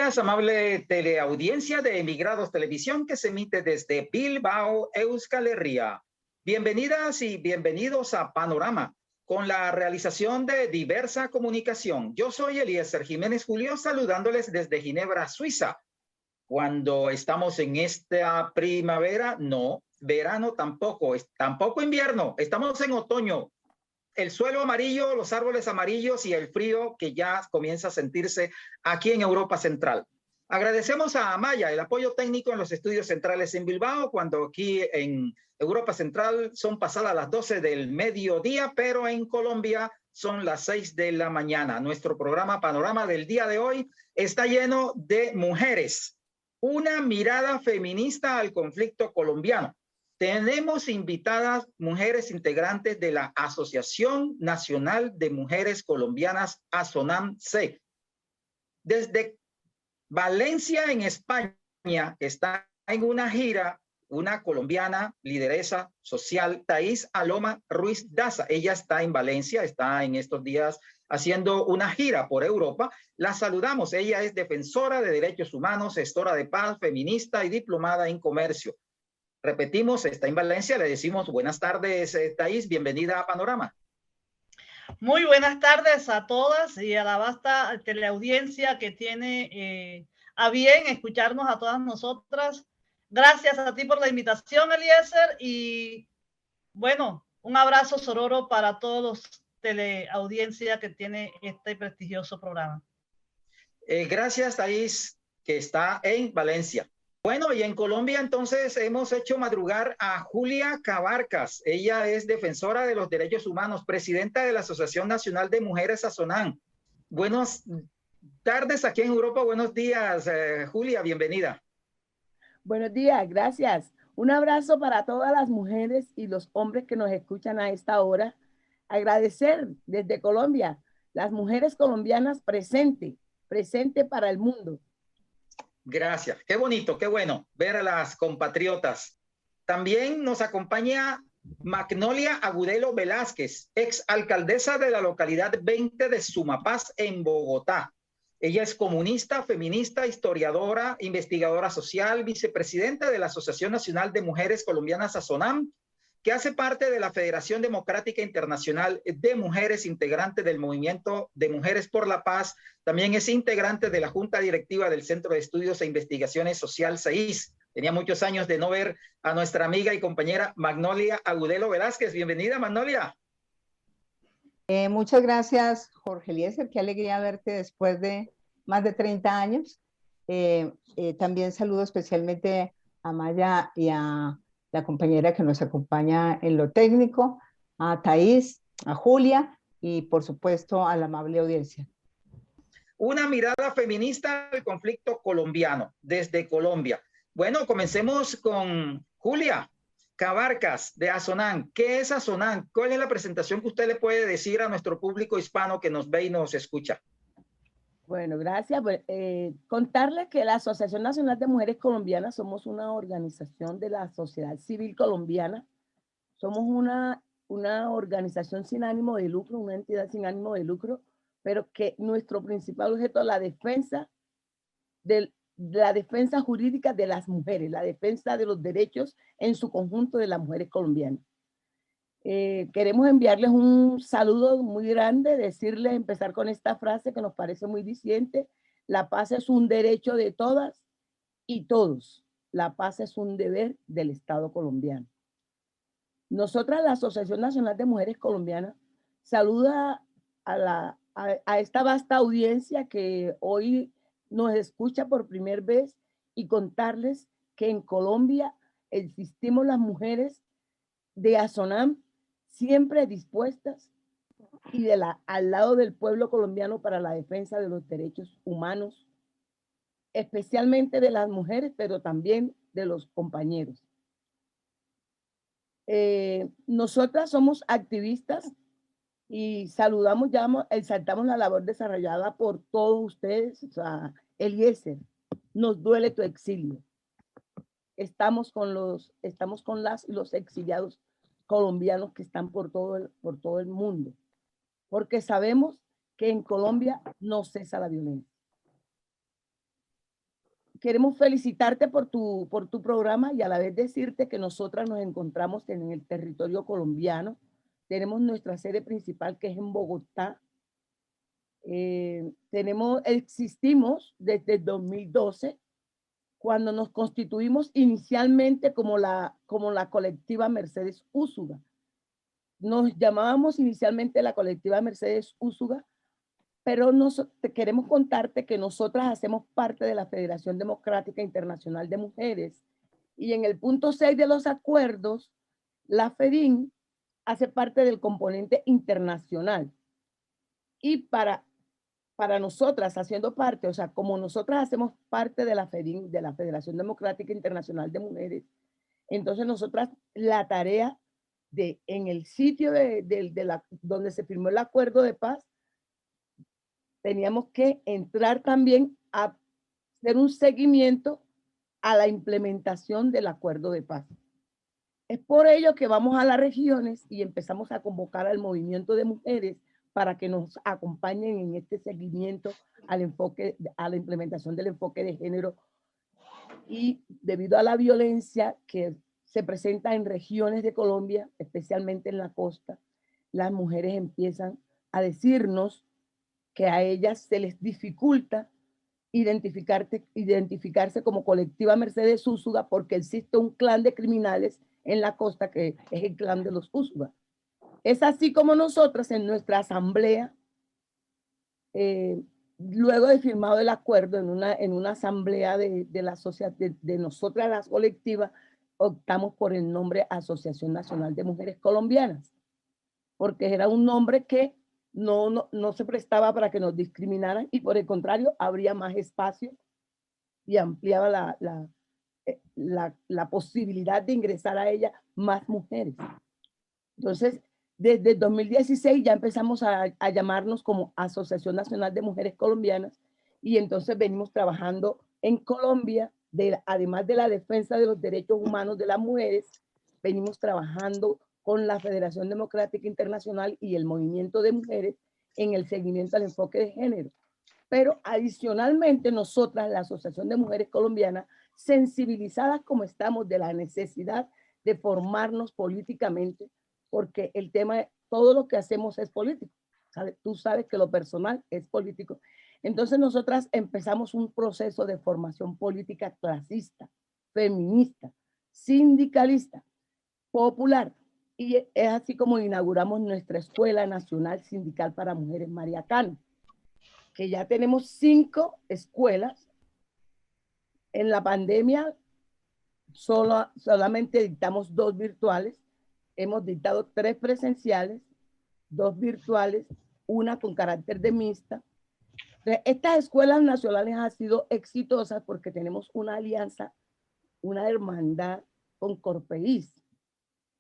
días, amable teleaudiencia de Emigrados Televisión que se emite desde Bilbao, Euskal Herria. Bienvenidas y bienvenidos a Panorama, con la realización de Diversa Comunicación. Yo soy Eliezer Jiménez Julio, saludándoles desde Ginebra, Suiza. Cuando estamos en esta primavera, no, verano tampoco, tampoco invierno, estamos en otoño. El suelo amarillo, los árboles amarillos y el frío que ya comienza a sentirse aquí en Europa Central. Agradecemos a Amaya el apoyo técnico en los estudios centrales en Bilbao, cuando aquí en Europa Central son pasadas las 12 del mediodía, pero en Colombia son las 6 de la mañana. Nuestro programa Panorama del día de hoy está lleno de mujeres. Una mirada feminista al conflicto colombiano. Tenemos invitadas mujeres integrantes de la Asociación Nacional de Mujeres Colombianas, ASONAM-C. Desde Valencia, en España, está en una gira una colombiana lideresa social, Thais Aloma Ruiz Daza. Ella está en Valencia, está en estos días haciendo una gira por Europa. La saludamos. Ella es defensora de derechos humanos, gestora de paz, feminista y diplomada en comercio. Repetimos, está en Valencia, le decimos buenas tardes, Thais, bienvenida a Panorama. Muy buenas tardes a todas y a la vasta teleaudiencia que tiene a bien escucharnos a todas nosotras. Gracias a ti por la invitación, Eliezer, y bueno, un abrazo sororo para todos los teleaudiencia que tiene este prestigioso programa. Gracias, Thais, que está en Valencia. Bueno, y en Colombia entonces hemos hecho madrugar a Julia Cabarcas. Ella es defensora de los derechos humanos, presidenta de la Asociación Nacional de Mujeres ASONAM. Buenas tardes aquí en Europa, buenos días, Julia, bienvenida. Buenos días, gracias. Un abrazo para todas las mujeres y los hombres que nos escuchan a esta hora. Agradecer desde Colombia, las mujeres colombianas presente para el mundo. Gracias, qué bonito, qué bueno ver a las compatriotas. También nos acompaña Magnolia Agudelo Velázquez, ex alcaldesa de la localidad 20 de Sumapaz en Bogotá. Ella es comunista, feminista, historiadora, investigadora social, vicepresidenta de la Asociación Nacional de Mujeres Colombianas ASONAM, que hace parte de la Federación Democrática Internacional de Mujeres, integrante del Movimiento de Mujeres por la Paz. También es integrante de la Junta Directiva del Centro de Estudios e Investigaciones Social, CEIS. Tenía muchos años de no ver a nuestra amiga y compañera Magnolia Agudelo Velázquez. Bienvenida, Magnolia. Muchas gracias, Jorge Eliezer. Qué alegría verte después de más de 30 años. También saludo especialmente a Maya y a la compañera que nos acompaña en lo técnico, a Thais, a Julia y por supuesto a la amable audiencia. Una mirada feminista al conflicto colombiano, desde Colombia. Bueno, comencemos con Julia Cabarcas de ASONAM. ¿Qué es ASONAM? ¿Cuál es la presentación que usted le puede decir a nuestro público hispano que nos ve y nos escucha? Bueno, gracias. Contarles que la Asociación Nacional de Mujeres Colombianas somos una organización de la sociedad civil colombiana. Somos una organización sin ánimo de lucro, una entidad sin ánimo de lucro, pero que nuestro principal objeto es la defensa jurídica de las mujeres, la defensa de los derechos en su conjunto de las mujeres colombianas. Queremos enviarles un saludo muy grande, empezar con esta frase que nos parece muy diciente: la paz es un derecho de todas y todos. La paz es un deber del Estado colombiano. Nosotras, la Asociación Nacional de Mujeres Colombianas, saluda a esta vasta audiencia que hoy nos escucha por primera vez y contarles que en Colombia existimos las mujeres de ASONAM siempre dispuestas y al lado del pueblo colombiano para la defensa de los derechos humanos, especialmente de las mujeres, pero también de los compañeros. Nosotras somos activistas y exaltamos la labor desarrollada por todos ustedes. O sea, Eliezer, nos duele tu exilio. Estamos con los exiliados colombianos que están por todo el mundo, porque sabemos que en Colombia no cesa la violencia. queremos felicitarte por tu programa y a la vez decirte que nosotras nos encontramos en el territorio colombiano. Tenemos nuestra sede principal que es en Bogotá. Existimos desde el 2012, cuando nos constituimos inicialmente como la colectiva Mercedes Úsuga. Nos llamábamos inicialmente la colectiva Mercedes Úsuga, pero queremos contarte que nosotras hacemos parte de la Federación Democrática Internacional de Mujeres, y en el punto 6 de los acuerdos, la FEDIN hace parte del componente internacional. Y para nosotras, haciendo parte, o sea, como nosotras hacemos parte de la FEDIN, de la Federación Democrática Internacional de Mujeres, entonces nosotras la tarea en el sitio donde se firmó el acuerdo de paz, teníamos que entrar también a hacer un seguimiento a la implementación del acuerdo de paz. Es por ello que vamos a las regiones y empezamos a convocar al movimiento de mujeres para que nos acompañen en este seguimiento a la implementación del enfoque de género. Y debido a la violencia que se presenta en regiones de Colombia, especialmente en la costa, las mujeres empiezan a decirnos que a ellas se les dificulta identificarse como colectiva Mercedes Úsuga, porque existe un clan de criminales en la costa que es el clan de los Úsuga. Es así como nosotras en nuestra asamblea, luego de firmado el acuerdo en una asamblea de la sociedad, de nosotras las colectivas, optamos por el nombre Asociación Nacional de Mujeres Colombianas, porque era un nombre que no se prestaba para que nos discriminaran, y por el contrario, habría más espacio y ampliaba la posibilidad de ingresar a ella más mujeres. Entonces, desde el 2016 ya empezamos a llamarnos como Asociación Nacional de Mujeres Colombianas, y entonces venimos trabajando en Colombia, además de la defensa de los derechos humanos de las mujeres, venimos trabajando con la Federación Democrática Internacional y el movimiento de mujeres en el seguimiento al enfoque de género. Pero adicionalmente nosotras, la Asociación de Mujeres Colombianas, sensibilizadas como estamos de la necesidad de formarnos políticamente, porque el tema, todo lo que hacemos es político. Tú sabes que lo personal es político. Entonces nosotras empezamos un proceso de formación política clasista, feminista, sindicalista, popular. Y es así como inauguramos nuestra Escuela Nacional Sindical para Mujeres María Cano, que ya tenemos 5 escuelas. En la pandemia solamente dictamos 2 virtuales. Hemos dictado 3 presenciales, 2 virtuales, una con carácter de mixta. Estas escuelas nacionales han sido exitosas porque tenemos una alianza, una hermandad con Corpeís.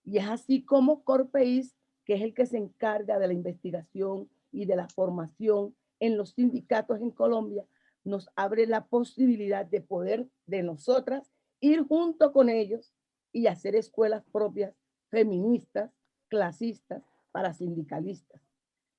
Y es así como Corpeís, que es el que se encarga de la investigación y de la formación en los sindicatos en Colombia, nos abre la posibilidad de poder, de nosotras, ir junto con ellos y hacer escuelas propias feministas, clasistas, para sindicalistas.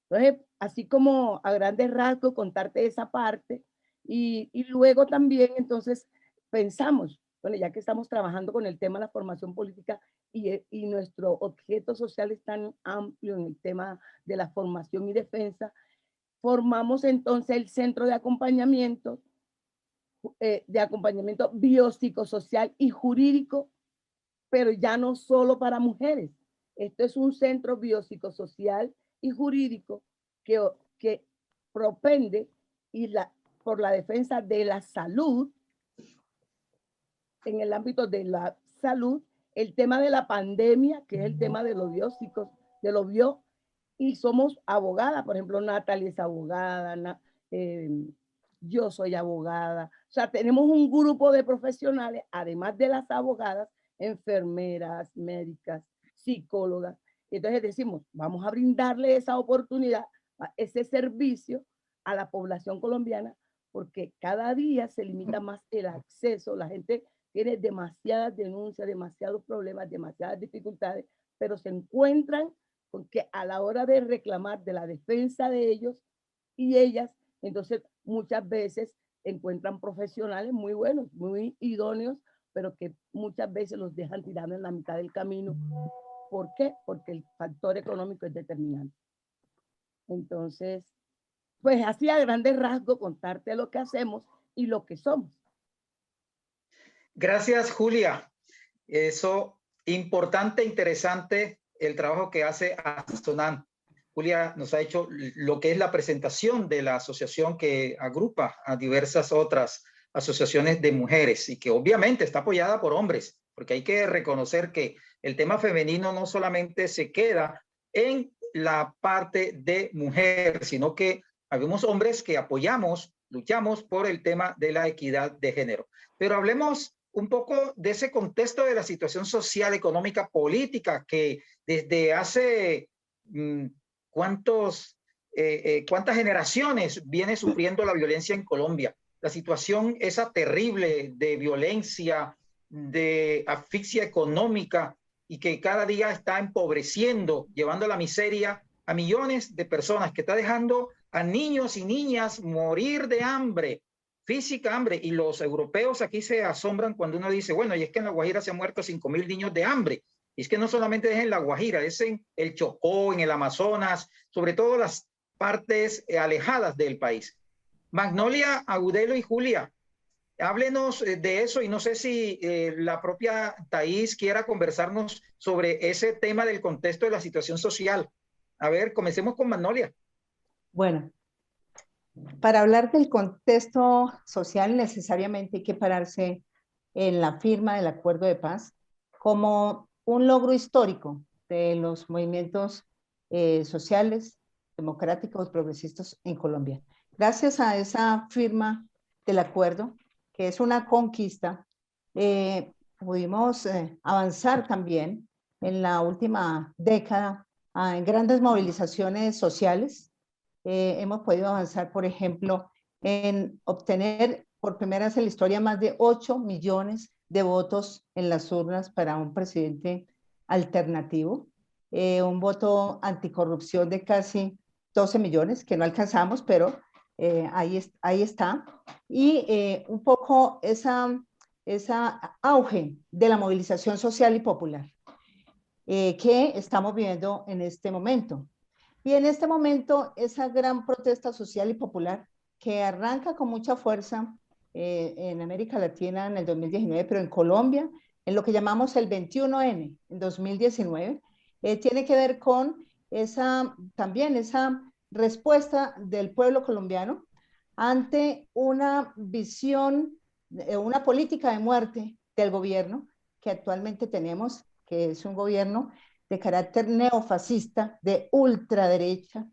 Entonces, así como a grandes rasgos contarte esa parte, y luego también entonces pensamos, bueno, ya que estamos trabajando con el tema de la formación política y nuestro objeto social es tan amplio en el tema de la formación y defensa, formamos entonces el Centro de Acompañamiento biopsicosocial y jurídico, pero ya no solo para mujeres. Esto es un centro biopsicosocial y jurídico que propende por la defensa de la salud, en el ámbito de la salud, el tema de la pandemia, que es el tema de los bio, y somos abogadas. Por ejemplo, Natalie es abogada, yo soy abogada. O sea, tenemos un grupo de profesionales, además de las abogadas, enfermeras, médicas, psicólogas. Entonces decimos, vamos a brindarle esa oportunidad, ese servicio a la población colombiana, porque cada día se limita más el acceso. La gente tiene demasiadas denuncias, demasiados problemas, demasiadas dificultades, pero se encuentran con que a la hora de reclamar de la defensa de ellos y ellas, entonces muchas veces encuentran profesionales muy buenos, muy idóneos, pero que muchas veces los dejan tirando en la mitad del camino. ¿Por qué? Porque el factor económico es determinante. Entonces, pues así a grandes rasgos contarte lo que hacemos y lo que somos. Gracias, Julia. Eso, importante, interesante el trabajo que hace Astonan. Julia nos ha hecho lo que es la presentación de la asociación que agrupa a diversas otras asociaciones de mujeres y que obviamente está apoyada por hombres, porque hay que reconocer que el tema femenino no solamente se queda en la parte de mujer, sino que habemos hombres que apoyamos, luchamos por el tema de la equidad de género. Pero hablemos un poco de ese contexto de la situación social, económica, política que desde hace cuántas generaciones viene sufriendo la violencia en Colombia. La situación esa terrible de violencia, de asfixia económica y que cada día está empobreciendo, llevando a la miseria a millones de personas, que está dejando a niños y niñas morir de hambre, física hambre, y los europeos aquí se asombran cuando uno dice, bueno, y es que en La Guajira se han muerto 5.000 niños de hambre. Y es que no solamente es en La Guajira, es en el Chocó, en el Amazonas, sobre todo las partes alejadas del país. Magnolia, Agudelo y Julia, háblenos de eso y no sé si la propia Thais quiera conversarnos sobre ese tema del contexto de la situación social. A ver, comencemos con Magnolia. Bueno, para hablar del contexto social necesariamente hay que pararse en la firma del Acuerdo de Paz como un logro histórico de los movimientos sociales, democráticos, progresistas en Colombia. Gracias a esa firma del acuerdo, que es una conquista, pudimos avanzar también en la última década en grandes movilizaciones sociales. Hemos podido avanzar, por ejemplo, en obtener por primera vez en la historia más de 8 millones de votos en las urnas para un presidente alternativo, un voto anticorrupción de casi 12 millones, que no alcanzamos, pero ahí está. Y un poco esa auge de la movilización social y popular que estamos viviendo en este momento. Y en este momento, esa gran protesta social y popular que arranca con mucha fuerza en América Latina en el 2019, pero en Colombia, en lo que llamamos el 21N, en 2019, tiene que ver con también esa respuesta del pueblo colombiano ante una visión, una política de muerte del gobierno que actualmente tenemos, que es un gobierno de carácter neofascista, de ultraderecha,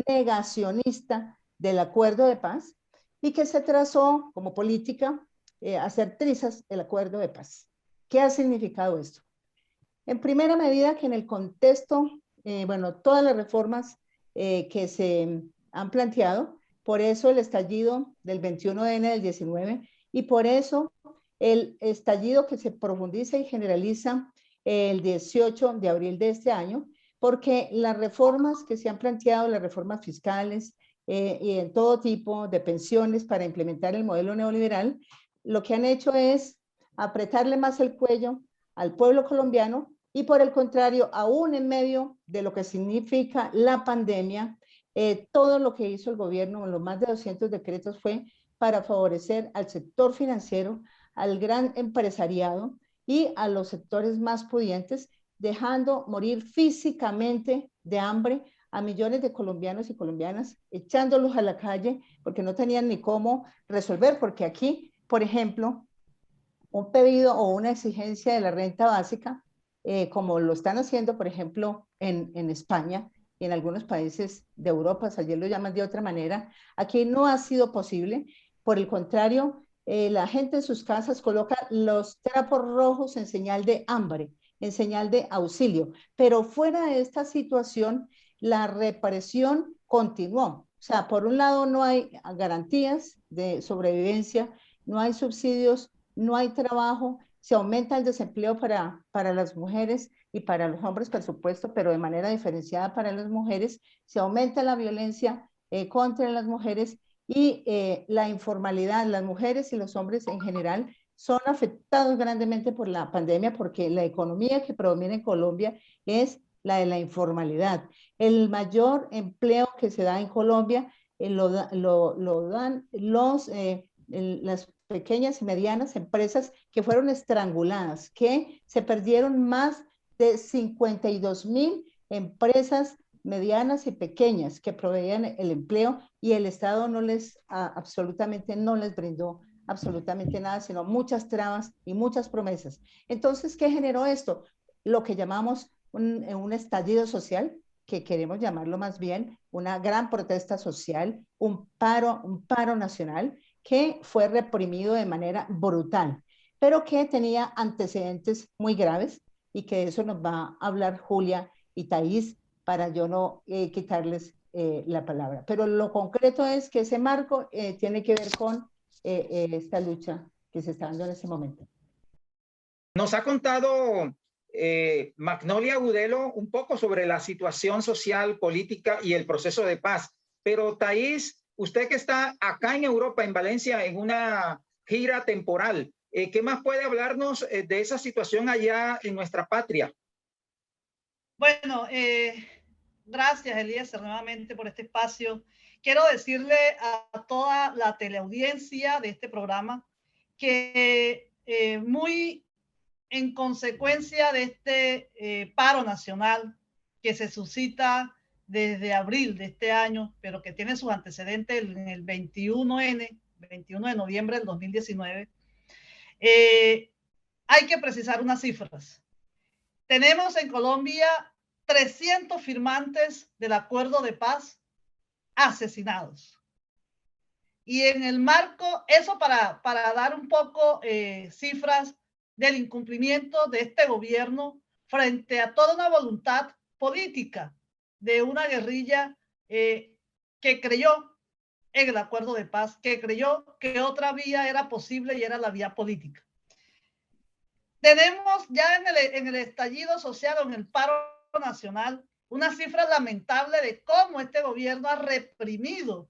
negacionista del acuerdo de paz y que se trazó como política hacer trizas el acuerdo de paz. ¿Qué ha significado esto? En primera medida que en el contexto, bueno, todas las reformas que se han planteado, por eso el estallido del 21N del 19 y por eso el estallido que se profundiza y generaliza el 18 de abril de este año, porque las reformas que se han planteado, las reformas fiscales y en todo tipo de pensiones para implementar el modelo neoliberal, lo que han hecho es apretarle más el cuello al pueblo colombiano y por el contrario, aún en medio de lo que significa la pandemia, todo lo que hizo el gobierno, los más de 200 decretos fue para favorecer al sector financiero, al gran empresariado y a los sectores más pudientes, dejando morir físicamente de hambre a millones de colombianos y colombianas, echándolos a la calle porque no tenían ni cómo resolver, porque aquí, por ejemplo, un pedido o una exigencia de la renta básica, como lo están haciendo, por ejemplo, en España y en algunos países de Europa, ayer lo llaman de otra manera, aquí no ha sido posible. Por el contrario, la gente en sus casas coloca los trapos rojos en señal de hambre, en señal de auxilio. Pero fuera de esta situación, la represión continuó. O sea, por un lado no hay garantías de sobrevivencia, no hay subsidios, no hay trabajo, se aumenta el desempleo para las mujeres y para los hombres, por supuesto, pero de manera diferenciada para las mujeres, se aumenta la violencia contra las mujeres Y la informalidad, las mujeres y los hombres en general son afectados grandemente por la pandemia porque la economía que predomina en Colombia es la de la informalidad. El mayor empleo que se da en Colombia lo dan las pequeñas y medianas empresas que fueron estranguladas, que se perdieron más de 52.000 empresas medianas y pequeñas que proveían el empleo y el Estado no les, absolutamente no les brindó absolutamente nada, sino muchas trabas y muchas promesas. Entonces, ¿qué generó esto? Lo que llamamos un estallido social, que queremos llamarlo más bien una gran protesta social, un paro nacional que fue reprimido de manera brutal, pero que tenía antecedentes muy graves y que de eso nos va a hablar Julia y Thais para yo no quitarles la palabra. Pero lo concreto es que ese marco tiene que ver con esta lucha que se está dando en este momento. Nos ha contado Magnolia Agudelo un poco sobre la situación social, política y el proceso de paz. Pero Thais, usted que está acá en Europa, en Valencia, en una gira temporal, ¿qué más puede hablarnos de esa situación allá en nuestra patria? Bueno, gracias, Eliezer, nuevamente por este espacio. Quiero decirle a toda la teleaudiencia de este programa que muy en consecuencia de este paro nacional que se suscita desde abril de este año, pero que tiene sus antecedentes en el 21 de noviembre del 2019, hay que precisar unas cifras. Tenemos en Colombia 300 firmantes del acuerdo de paz asesinados. Y en el marco, eso para dar un poco cifras del incumplimiento de este gobierno frente a toda una voluntad política de una guerrilla que creyó en el acuerdo de paz, que creyó que otra vía era posible y era la vía política. Tenemos ya en el estallido social o en el paro nacional una cifra lamentable de cómo este gobierno ha reprimido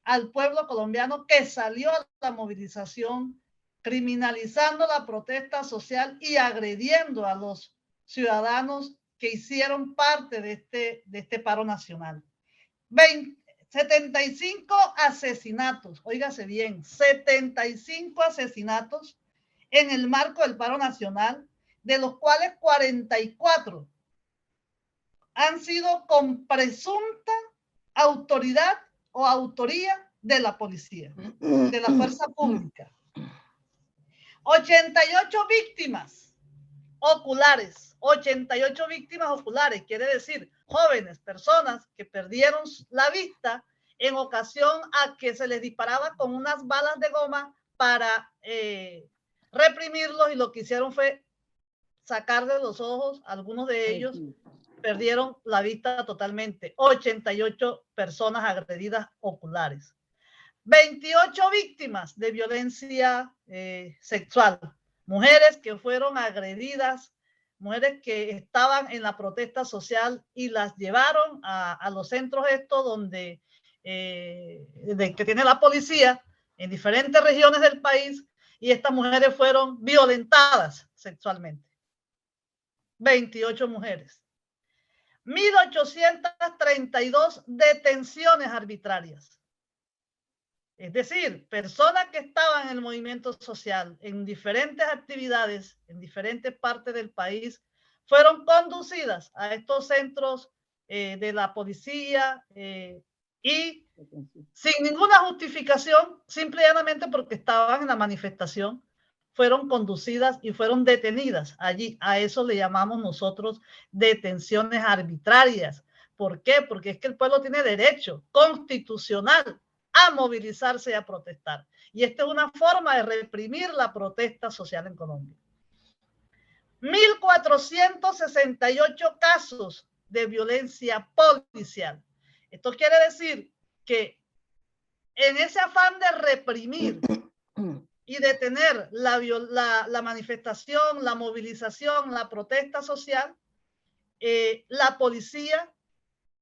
al pueblo colombiano que salió a la movilización, criminalizando la protesta social y agrediendo a los ciudadanos que hicieron parte de este paro nacional. 75 asesinatos, óigase bien, 75 asesinatos en el marco del paro nacional, de los cuales 44 han sido con presunta autoridad o autoría de la policía, de la fuerza pública. 88 víctimas oculares, 88 víctimas oculares, quiere decir jóvenes, personas que perdieron la vista en ocasión a que se les disparaba con unas balas de goma para reprimirlos, y lo que hicieron fue sacar de los ojos, algunos de ellos perdieron la vista totalmente. 88 personas agredidas oculares. 28 víctimas de violencia sexual. Mujeres que fueron agredidas, mujeres que estaban en la protesta social y las llevaron a los centros estos donde que tiene la policía en diferentes regiones del país, y estas mujeres fueron violentadas sexualmente. 28 mujeres. 1.832 detenciones arbitrarias. Es decir, personas que estaban en el movimiento social, en diferentes actividades, en diferentes partes del país, fueron conducidas a estos centros de la policía y sin ninguna justificación, simple y llanamente porque estaban en la manifestación, fueron conducidas y fueron detenidas allí. A eso le llamamos nosotros detenciones arbitrarias. ¿Por qué? Porque es que el pueblo tiene derecho constitucional a movilizarse y a protestar. Y esta es una forma de reprimir la protesta social en Colombia. 1.468 casos de violencia policial. Esto quiere decir que en ese afán de reprimir y detener la manifestación, la movilización, la protesta social, la policía,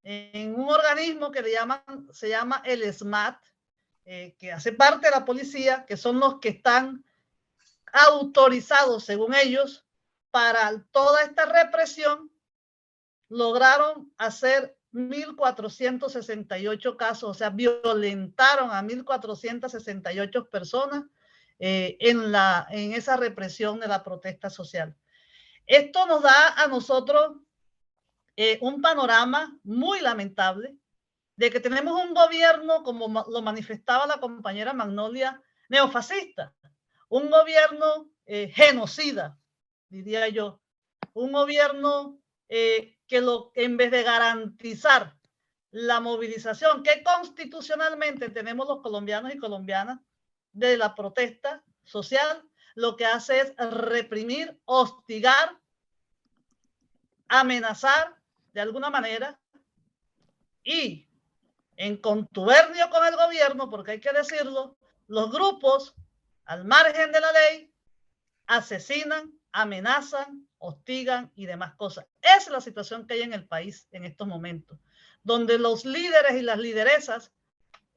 en un organismo que se llama el SMAT, que hace parte de la policía, que son los que están autorizados, según ellos, para toda esta represión, lograron hacer 1.468 casos, o sea, violentaron a 1.468 personas en esa represión de la protesta social. Esto nos da a nosotros un panorama muy lamentable de que tenemos un gobierno, como lo manifestaba la compañera Magnolia, neofascista, un gobierno genocida, diría yo, un gobierno que en vez de garantizar la movilización que constitucionalmente tenemos los colombianos y colombianas de la protesta social, lo que hace es reprimir, hostigar, amenazar de alguna manera y en contubernio con el gobierno, porque hay que decirlo, los grupos al margen de la ley asesinan, amenazan, hostigan y demás cosas. Esa es la situación que hay en el país en estos momentos, donde los líderes y las lideresas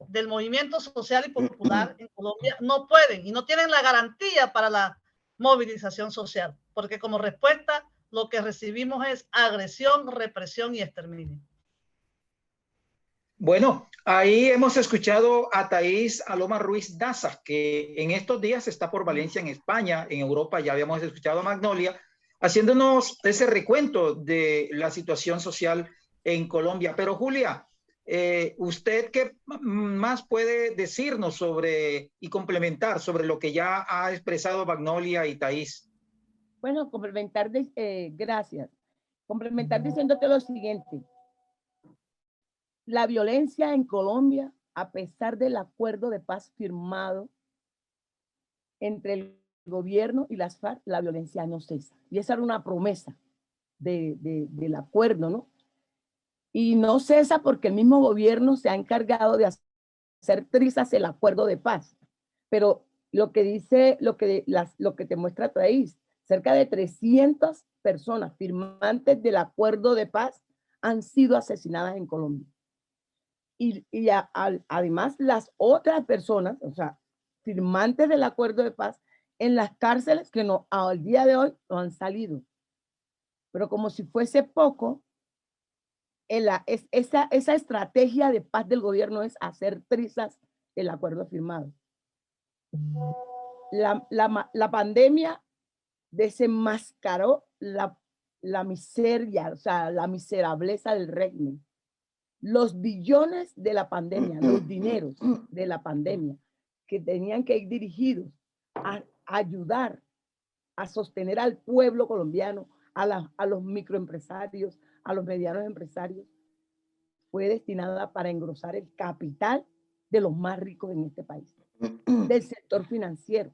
del movimiento social y popular en Colombia no pueden y no tienen la garantía para la movilización social, porque como respuesta lo que recibimos es agresión, represión y exterminio. Bueno, ahí hemos escuchado a Thais Aloma Ruiz Daza, que en estos días está por Valencia, en España. En Europa ya habíamos escuchado a Magnolia, haciéndonos ese recuento de la situación social en Colombia. Pero Julia, ¿usted qué más puede decirnos sobre y complementar sobre lo que ya ha expresado Magnolia y Thais? Bueno, gracias. Complementar diciéndote lo siguiente. La violencia en Colombia, a pesar del acuerdo de paz firmado entre el gobierno y las FARC, la violencia no cesa. Y esa era una promesa del acuerdo, ¿no? Y no cesa porque el mismo gobierno se ha encargado de hacer trizas el acuerdo de paz. Pero lo que dice, lo que te muestra Thais, cerca de 300 personas firmantes del acuerdo de paz han sido asesinadas en Colombia. Además, las otras personas, o sea, firmantes del acuerdo de paz, en las cárceles que no, al día de hoy no han salido. Pero como si fuese poco, esa estrategia de paz del gobierno es hacer trizas el acuerdo firmado. La pandemia desenmascaró la miseria, o sea, la miserableza del régimen. Los billones de la pandemia, los dineros de la pandemia, que tenían que ir dirigidos a ayudar a sostener al pueblo colombiano, a los microempresarios, a los medianos empresarios, fue destinada para engrosar el capital de los más ricos en este país, del sector financiero.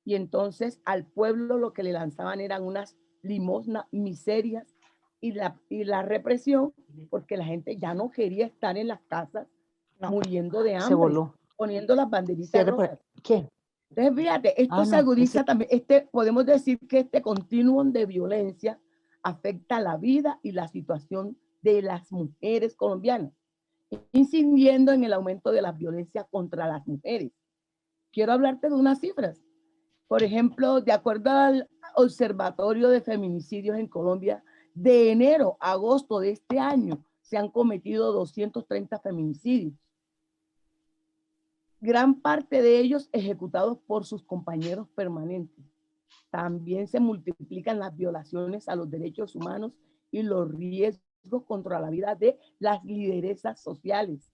Y entonces al pueblo lo que le lanzaban eran unas limosnas miserias y la represión, porque la gente ya no quería estar en las casas muriendo de hambre, se voló, poniendo las banderitas rojas. ¿Qué? Entonces, fíjate, esto se agudiza también, podemos decir que este continuum de violencia afecta la vida y la situación de las mujeres colombianas, incidiendo en el aumento de la violencia contra las mujeres. Quiero hablarte de unas cifras. Por ejemplo, de acuerdo al Observatorio de Feminicidios en Colombia, de enero a agosto de este año se han cometido 230 feminicidios. Gran parte de ellos ejecutados por sus compañeros permanentes. También se multiplican las violaciones a los derechos humanos y los riesgos contra la vida de las lideresas sociales.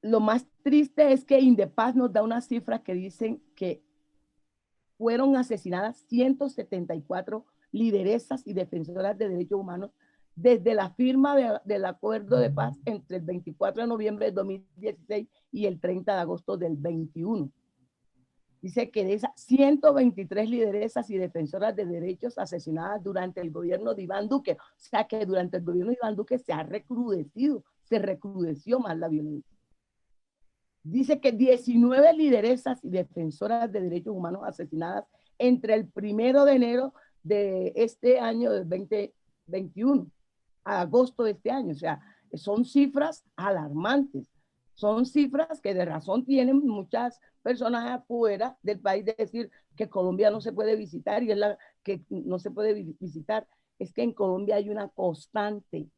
Lo más triste es que Indepaz nos da unas cifras que dicen que fueron asesinadas 174 lideresas y defensoras de derechos humanos desde la firma del acuerdo de paz entre el 24 de noviembre de 2016 y el 30 de agosto del 21. Dice que de esas 123 lideresas y defensoras de derechos asesinadas durante el gobierno de Iván Duque, o sea que durante el gobierno de Iván Duque se recrudeció más la violencia. Dice que 19 lideresas y defensoras de derechos humanos asesinadas entre el 1 de enero de este año del 2021 a agosto de este año. O sea, son cifras alarmantes. Son cifras que de razón tienen muchas personas afuera del país de decir que Colombia no se puede visitar y es la que no se puede visitar. Es que en Colombia hay una constante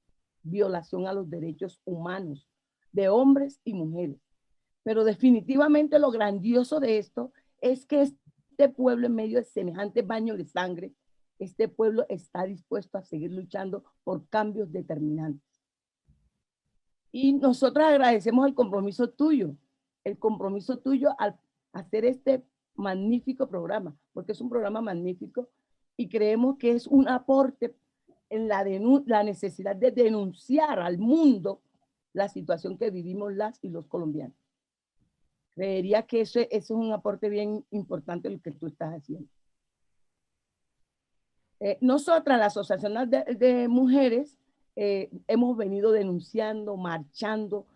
violación a los derechos humanos de hombres y mujeres. Pero definitivamente lo grandioso de esto es que este pueblo, en medio de semejante baño de sangre, este pueblo está dispuesto a seguir luchando por cambios determinantes. Y nosotros agradecemos el compromiso tuyo al hacer este magnífico programa, porque es un programa magnífico y creemos que es un aporte en la necesidad de denunciar al mundo la situación que vivimos las y los colombianos. Creería que eso es un aporte bien importante lo que tú estás haciendo. Nosotras, la Asociación de Mujeres, hemos venido denunciando, marchando,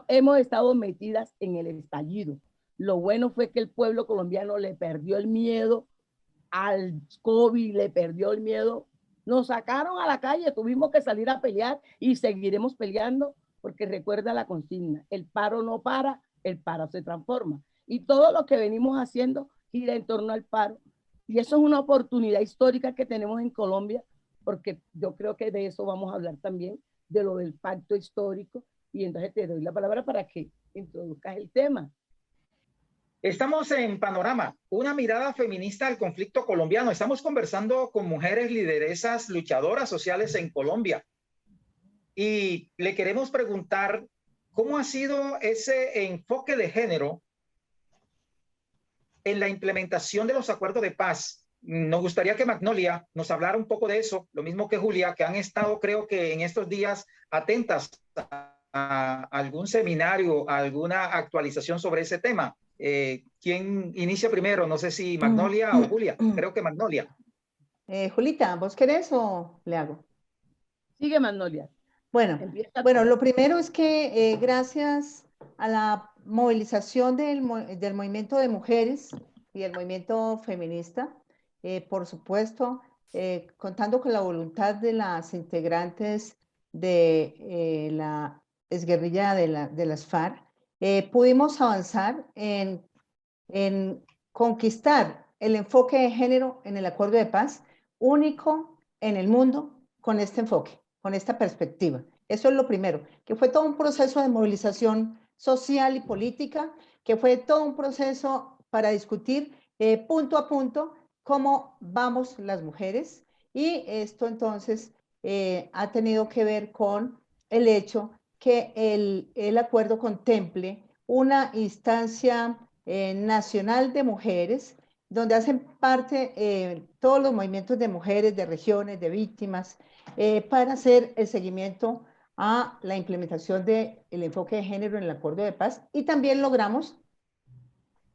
hemos estado metidas en el estallido. Lo bueno fue que el pueblo colombiano le perdió el miedo al COVID, le perdió el miedo. Nos sacaron a la calle, tuvimos que salir a pelear y seguiremos peleando porque recuerda la consigna, el paro no para, el paro se transforma. Y todo lo que venimos haciendo gira en torno al paro. Y eso es una oportunidad histórica que tenemos en Colombia, porque yo creo que de eso vamos a hablar también, de lo del pacto histórico. Y entonces te doy la palabra para que introduzcas el tema. Estamos en Panorama, una mirada feminista al conflicto colombiano. Estamos conversando con mujeres lideresas, luchadoras sociales en Colombia. Y le queremos preguntar cómo ha sido ese enfoque de género en la implementación de los acuerdos de paz. Nos gustaría que Magnolia nos hablara un poco de eso, lo mismo que Julia, que han estado, creo que en estos días, atentas a algún seminario, a alguna actualización sobre ese tema. ¿Quién inicia primero? No sé si Magnolia o Julia. Creo que Magnolia. Julita, ¿vos querés o le hago? Sigue, Magnolia. Bueno, lo primero es que gracias a la movilización del movimiento de mujeres y el movimiento feminista, por supuesto, contando con la voluntad de las integrantes de la exguerrilla de las FARC, pudimos avanzar en conquistar el enfoque de género en el acuerdo de paz, único en el mundo con este enfoque, con esta perspectiva. Eso es lo primero, que fue todo un proceso de movilización social y política, que fue todo un proceso para discutir punto a punto cómo vamos las mujeres, y esto entonces ha tenido que ver con el hecho que el acuerdo contemple una instancia nacional de mujeres, donde hacen parte todos los movimientos de mujeres, de regiones, de víctimas, para hacer el seguimiento a la implementación del enfoque de género en el acuerdo de paz. Y también logramos,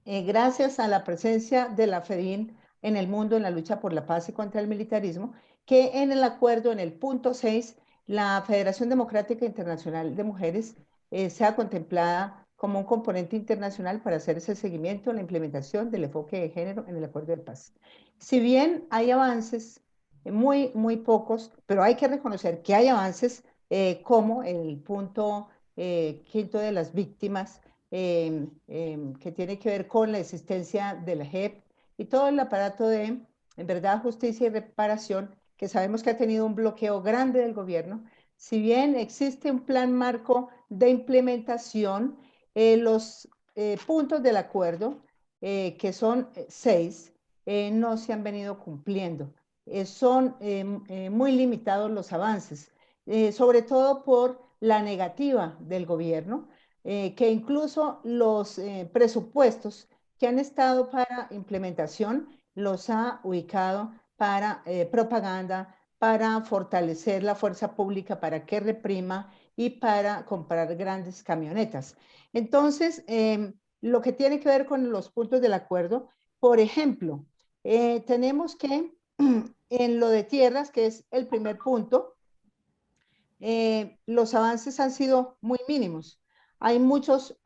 gracias a la presencia de la FEDIN en el mundo en la lucha por la paz y contra el militarismo, que en el acuerdo, en el punto 6, la Federación Democrática Internacional de Mujeres sea contemplada como un componente internacional para hacer ese seguimiento, la implementación del enfoque de género en el acuerdo de paz. Si bien hay avances, muy pocos, pero hay que reconocer que hay avances, como el punto quinto de las víctimas, que tiene que ver con la existencia de la JEP y todo el aparato de, en verdad, justicia y reparación, que sabemos que ha tenido un bloqueo grande del gobierno. Si bien existe un plan marco de implementación, los puntos del acuerdo, que son 6, no se han venido cumpliendo. Son muy limitados los avances, sobre todo por la negativa del gobierno, que incluso los presupuestos que han estado para implementación los ha ubicado para propaganda, para fortalecer la fuerza pública, para que reprima y para comprar grandes camionetas. Entonces, lo que tiene que ver con los puntos del acuerdo, por ejemplo, tenemos que en lo de tierras, que es el primer punto, los avances han sido muy mínimos. Hay muchos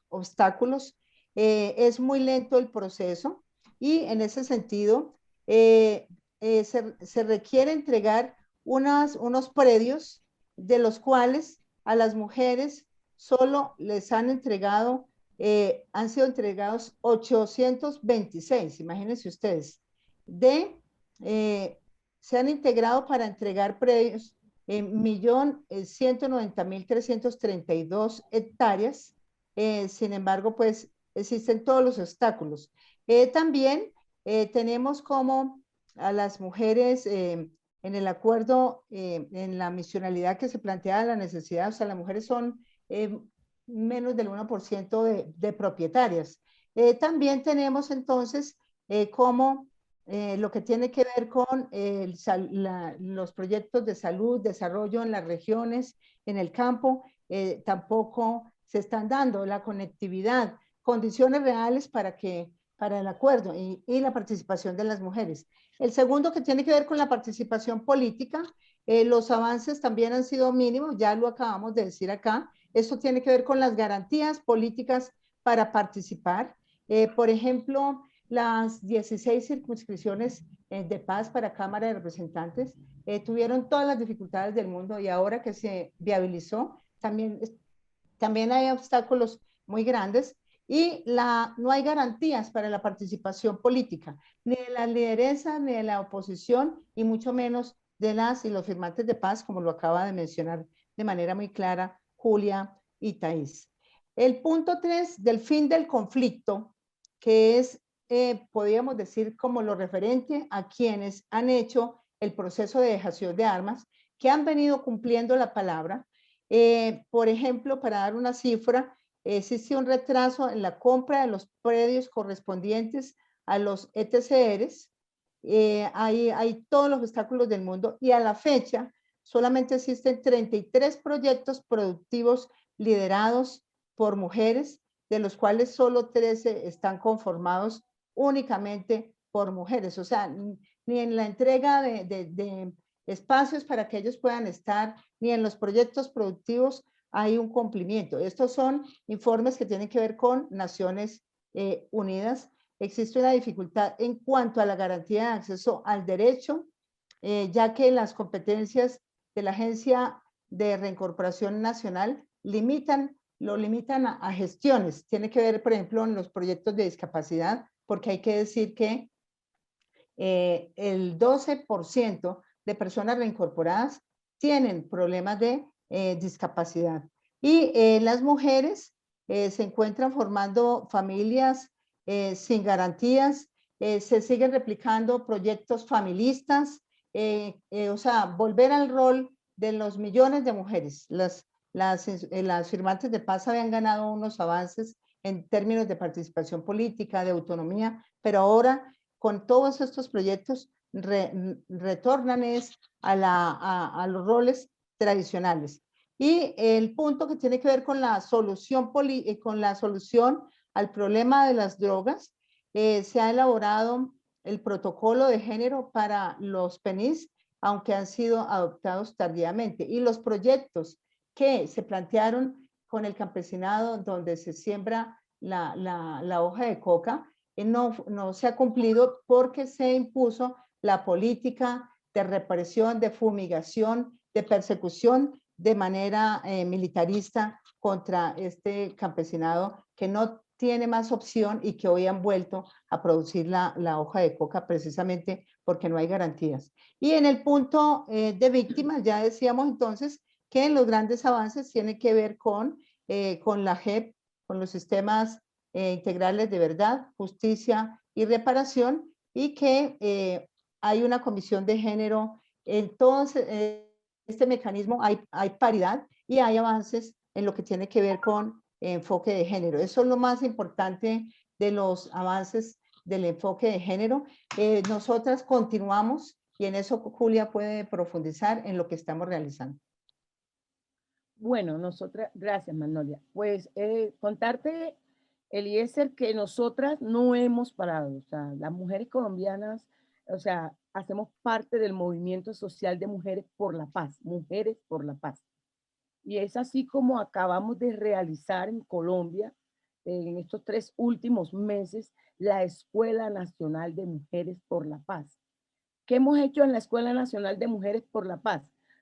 obstáculos, es muy lento el proceso, y en ese sentido se requiere entregar unos predios de los cuales a las mujeres solo les han entregado, han sido entregados 826, imagínense ustedes, se han integrado para entregar predios en 1.190.332 hectáreas. Sin embargo, pues existen todos los obstáculos. También tenemos como a las mujeres en el acuerdo, en la misionalidad que se plantea la necesidad, o sea, las mujeres son menos del 1% de propietarias. También tenemos entonces como lo que tiene que ver con los proyectos de salud, desarrollo en las regiones, en el campo, tampoco se están dando la conectividad, condiciones reales para el acuerdo y la participación de las mujeres. El segundo, que tiene que ver con la participación política, los avances también han sido mínimos, ya lo acabamos de decir acá. Esto tiene que ver con las garantías políticas para participar. Por ejemplo, las 16 circunscripciones de paz para Cámara de Representantes tuvieron todas las dificultades del mundo, y ahora que se viabilizó, también hay obstáculos muy grandes, y no hay garantías para la participación política, ni de la lideresa, ni de la oposición, y mucho menos de las y los firmantes de paz, como lo acaba de mencionar de manera muy clara Julia y Thais. El punto 3 del fin del conflicto, que es, podríamos decir, como lo referente a quienes han hecho el proceso de dejación de armas, que han venido cumpliendo la palabra. Por ejemplo, para dar una cifra, existe un retraso en la compra de los predios correspondientes a los ETCRs. Hay todos los obstáculos del mundo, y a la fecha solamente existen 33 proyectos productivos liderados por mujeres, de los cuales solo 13 están conformados únicamente por mujeres. O sea, ni en la entrega de espacios para que ellos puedan estar, ni en los proyectos productivos hay un cumplimiento. Estos son informes que tienen que ver con Naciones Unidas. Existe una dificultad en cuanto a la garantía de acceso al derecho, ya que las competencias de la Agencia de Reincorporación Nacional lo limitan a gestiones. Tiene que ver, por ejemplo, en los proyectos de discapacidad, porque hay que decir que el 12% de personas reincorporadas tienen problemas de discapacidad. Y las mujeres se encuentran formando familias sin garantías, se siguen replicando proyectos familistas, o sea, volver al rol de los millones de mujeres. Las firmantes de paz habían ganado unos avances en términos de participación política, de autonomía, pero ahora con todos estos proyectos retornan a los roles tradicionales. Y el punto que tiene que ver con la solución al problema de las drogas, se ha elaborado el protocolo de género para los PENIS, aunque han sido adoptados tardíamente. Y los proyectos que se plantearon con el campesinado, donde se siembra la hoja de coca, no se ha cumplido porque se impuso la política de represión, de fumigación, de persecución de manera militarista contra este campesinado que no tiene más opción y que hoy han vuelto a producir la hoja de coca precisamente porque no hay garantías. Y en el punto de víctimas, ya decíamos entonces que los grandes avances tienen que ver con la JEP, con los sistemas integrales de verdad, justicia y reparación, y que hay una comisión de género. Entonces, este mecanismo hay paridad y hay avances en lo que tiene que ver con enfoque de género. Eso es lo más importante de los avances del enfoque de género. Nosotras continuamos, y en eso Julia puede profundizar en lo que estamos realizando. Bueno, gracias Magnolia. Pues contarte, Eliezer, que nosotras no hemos parado. O sea, las mujeres colombianas, o sea, hacemos parte del movimiento social de Mujeres por la Paz, Mujeres por la Paz. Y es así como acabamos de realizar en Colombia, en estos 3 últimos meses, la Escuela Nacional de Mujeres por la Paz. ¿Qué hemos hecho en la Escuela Nacional de Mujeres por la Paz?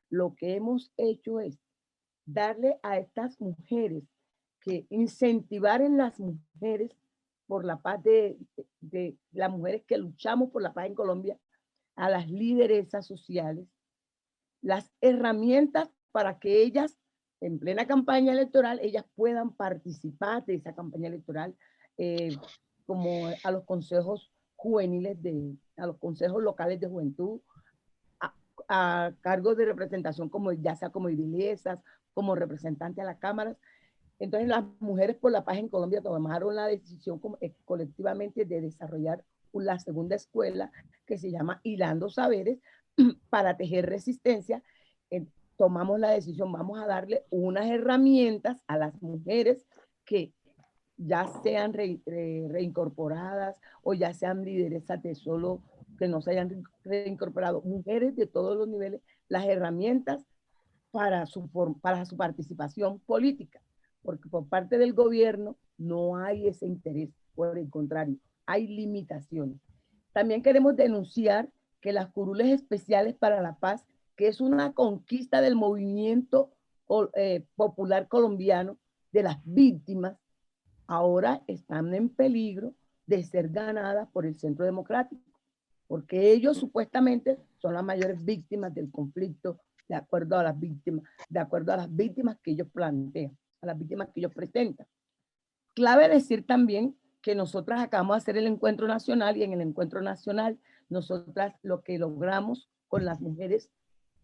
Lo que hemos hecho es darle a estas mujeres, que incentivar en las mujeres por la paz de las mujeres que luchamos por la paz en Colombia, a las lideresas sociales, las herramientas para que ellas, en plena campaña electoral, ellas puedan participar de esa campaña electoral, como a los consejos juveniles, a los consejos locales de juventud, a cargos de representación, como ya sea como edilesas, como representantes a las cámaras. Entonces las mujeres por la paz en Colombia tomaron la decisión colectivamente de desarrollar la segunda escuela que se llama Hilando Saberes para tejer resistencia. Tomamos la decisión, vamos a darle unas herramientas a las mujeres que ya sean reincorporadas o ya sean lideresas de solo que no se hayan reincorporado, mujeres de todos los niveles, las herramientas para su participación política, porque por parte del gobierno no hay ese interés, por el contrario, hay limitaciones. También queremos denunciar que las curules especiales para la paz, que es una conquista del movimiento popular colombiano, de las víctimas, ahora están en peligro de ser ganadas por el Centro Democrático, porque ellos supuestamente son las mayores víctimas del conflicto, de acuerdo a las víctimas que ellos plantean, a las víctimas que ellos presentan. Clave decir también que nosotras acabamos de hacer el encuentro nacional, y en el encuentro nacional nosotras lo que logramos con las mujeres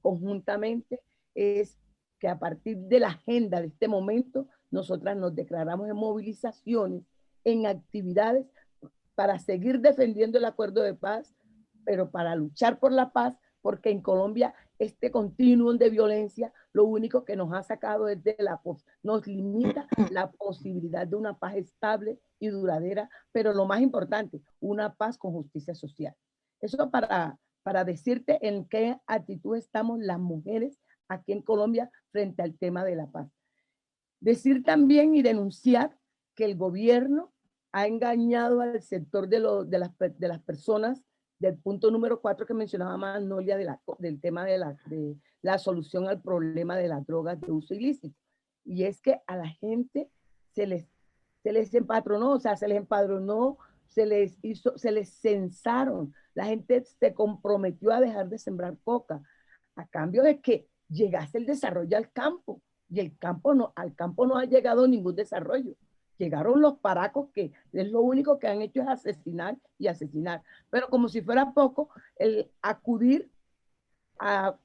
conjuntamente es que a partir de la agenda de este momento, nosotras nos declaramos en movilizaciones, en actividades para seguir defendiendo el acuerdo de paz, pero para luchar por la paz, porque en Colombia este continuum de violencia lo único que nos ha sacado es de nos limita la posibilidad de una paz estable y duradera, pero lo más importante, una paz con justicia social. Eso para decirte en qué actitud estamos las mujeres aquí en Colombia frente al tema de la paz. Decir también y denunciar que el gobierno ha engañado al sector de las personas, del punto número 4 que mencionaba Magnolia, del tema de la solución al problema de las drogas de uso ilícito. Y es que a la gente se les empatronó, o sea, se les empadronó, se les censaron. La gente se comprometió a dejar de sembrar coca a cambio de que llegase el desarrollo al campo. Y al campo no ha llegado ningún desarrollo. Llegaron los paracos, que es lo único que han hecho es asesinar y asesinar. Pero como si fuera poco, el acudir a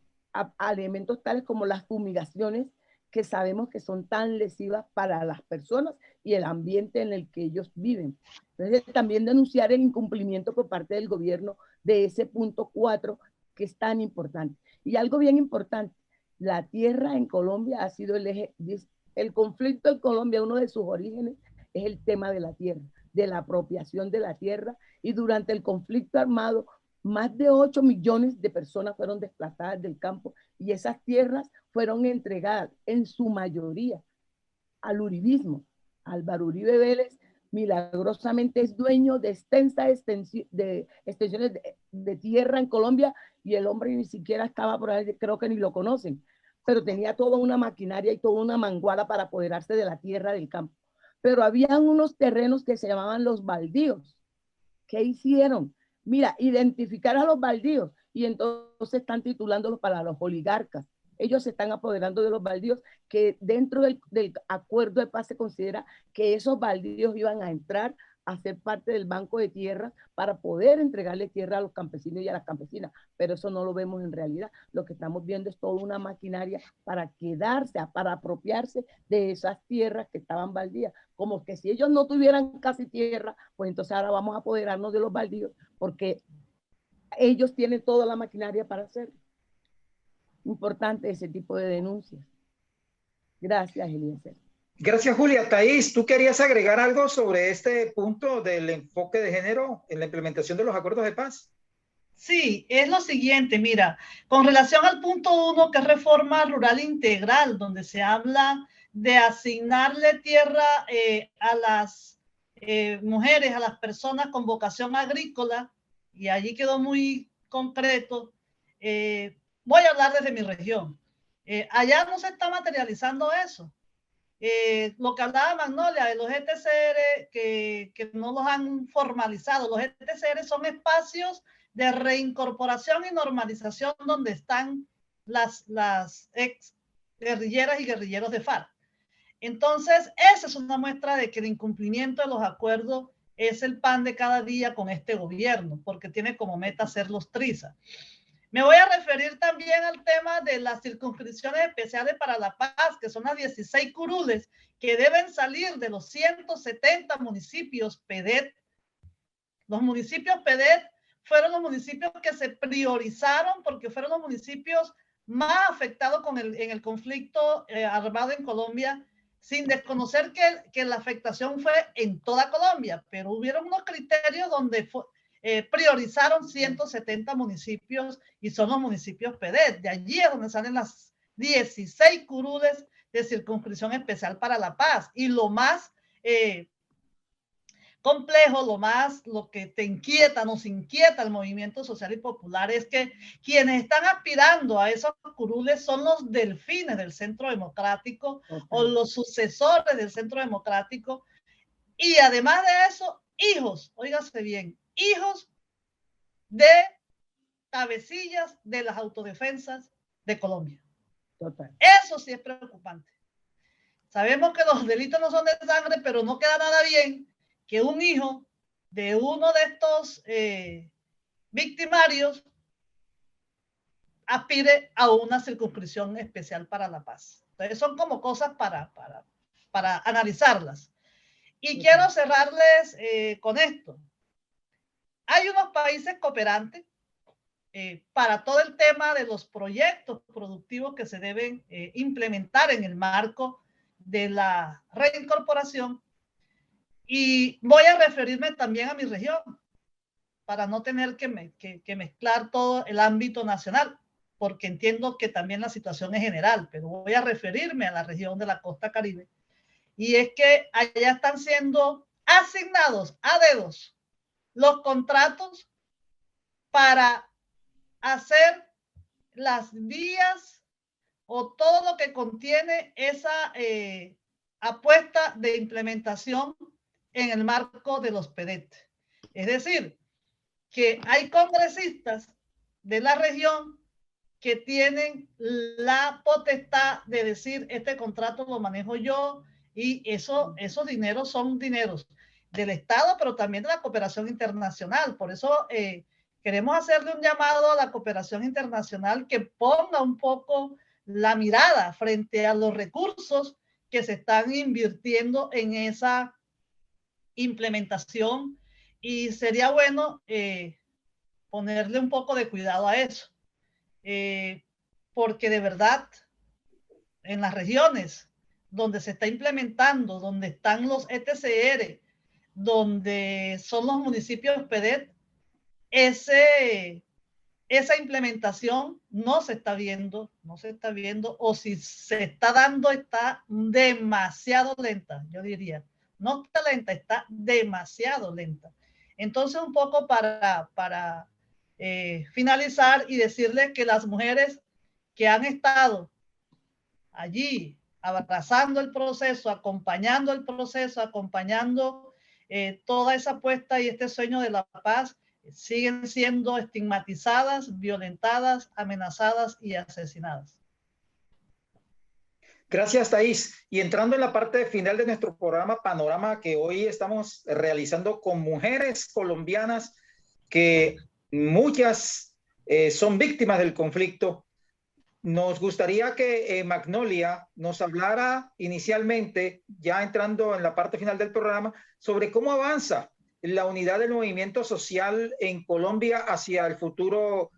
elementos tales como las fumigaciones, que sabemos que son tan lesivas para las personas y el ambiente en el que ellos viven. Entonces, también denunciar el incumplimiento por parte del gobierno de ese punto 4, que es tan importante. Y algo bien importante, la tierra en Colombia ha sido el eje. El conflicto en Colombia, uno de sus orígenes es el tema de la tierra, de la apropiación de la tierra, y durante el conflicto armado más de 8 millones de personas fueron desplazadas del campo, y esas tierras fueron entregadas en su mayoría al uribismo. Álvaro Uribe Vélez milagrosamente es dueño de extensiones de tierra en Colombia, y el hombre ni siquiera estaba por ahí, creo que ni lo conocen, pero tenía toda una maquinaria y toda una manguala para apoderarse de la tierra del campo. Pero habían unos terrenos que se llamaban los baldíos. ¿Qué hicieron? Mira, identificar a los baldíos, y entonces están titulándolos para los oligarcas. Ellos se están apoderando de los baldíos, que dentro del acuerdo de paz se considera que esos baldíos iban a entrar a ser parte del banco de tierra para poder entregarle tierra a los campesinos y a las campesinas, pero eso no lo vemos en realidad. Lo que estamos viendo es toda una maquinaria para quedarse, para apropiarse de esas tierras que estaban baldías, como que si ellos no tuvieran casi tierra, pues entonces ahora vamos a apoderarnos de los baldíos, porque ellos tienen toda la maquinaria para hacerlo. Importante ese tipo de denuncias. Gracias, Eliezer. Gracias, Julia. Thais, ¿tú querías agregar algo sobre este punto del enfoque de género en la implementación de los acuerdos de paz? Sí, es lo siguiente, mira, con relación al punto 1, que es reforma rural integral, donde se habla de asignarle tierra a las mujeres, a las personas con vocación agrícola, y allí quedó muy concreto. Voy a hablar desde mi región. Allá no se está materializando eso. Lo que hablaba Magnolia de los ETCR, que no los han formalizado. Los ETCR son espacios de reincorporación y normalización donde están las ex guerrilleras y guerrilleros de FARC. Entonces, esa es una muestra de que el incumplimiento de los acuerdos es el pan de cada día con este gobierno, porque tiene como meta hacerlos trizas. Me voy a referir también al tema de las circunscripciones especiales para la paz, que son las 16 curules que deben salir de los 170 municipios PEDET. Los municipios PEDET fueron los municipios que se priorizaron porque fueron los municipios más afectados en el conflicto armado en Colombia, sin desconocer que la afectación fue en toda Colombia, pero hubieron unos criterios donde priorizaron 170 municipios y son los municipios PEDET. De allí es donde salen las 16 curules de circunscripción especial para la paz. Y lo más complejo, lo que te inquieta, nos inquieta el movimiento social y popular es que quienes están aspirando a esos curules son los delfines del Centro Democrático o los sucesores del Centro Democrático. Y además de eso, hijos, óigase bien, hijos de cabecillas de las autodefensas de Colombia. Total. Eso sí es preocupante. Sabemos que los delitos no son de sangre, pero no queda nada bien que un hijo de uno de estos victimarios aspire a una circunscripción especial para la paz. Entonces son como cosas para analizarlas. Y quiero cerrarles con esto. Hay unos países cooperantes para todo el tema de los proyectos productivos que se deben implementar en el marco de la reincorporación. Y voy a referirme también a mi región, para no tener que mezclar todo el ámbito nacional, porque entiendo que también la situación es general, pero voy a referirme a la región de la costa Caribe. Y es que allá están siendo asignados a dedos los contratos para hacer las vías o todo lo que contiene esa apuesta de implementación en el marco de los PEDET. Es decir, que hay congresistas de la región que tienen la potestad de decir, este contrato lo manejo yo, y esos dineros son dineros del Estado, pero también de la cooperación internacional. Por eso queremos hacerle un llamado a la cooperación internacional que ponga un poco la mirada frente a los recursos que se están invirtiendo en esa implementación, y sería bueno ponerle un poco de cuidado a eso, porque de verdad en las regiones donde se está implementando, donde están los ETCR, donde son los municipios PEDET, esa implementación no se está viendo, o si se está dando está demasiado lenta, yo diría. No está lenta, está demasiado lenta. Entonces, un poco para finalizar y decirles que las mujeres que han estado allí abrazando el proceso, acompañando el proceso, acompañando toda esa apuesta y este sueño de la paz, siguen siendo estigmatizadas, violentadas, amenazadas y asesinadas. Gracias, Thais. Y entrando en la parte final de nuestro programa Panorama, que hoy estamos realizando con mujeres colombianas, que muchas son víctimas del conflicto, nos gustaría que Magnolia nos hablara inicialmente, ya entrando en la parte final del programa, sobre cómo avanza la unidad del movimiento social en Colombia hacia el futuro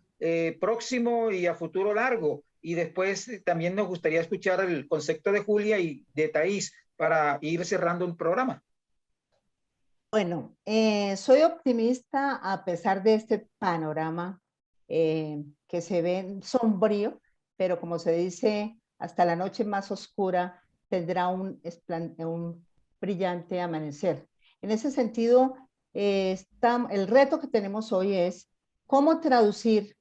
próximo y a futuro largo. Y después también nos gustaría escuchar el concepto de Julia y de Thais para ir cerrando el programa. Bueno, soy optimista a pesar de este panorama que se ve sombrío, pero como se dice, hasta la noche más oscura tendrá un brillante amanecer. En ese sentido, el reto que tenemos hoy es cómo traducir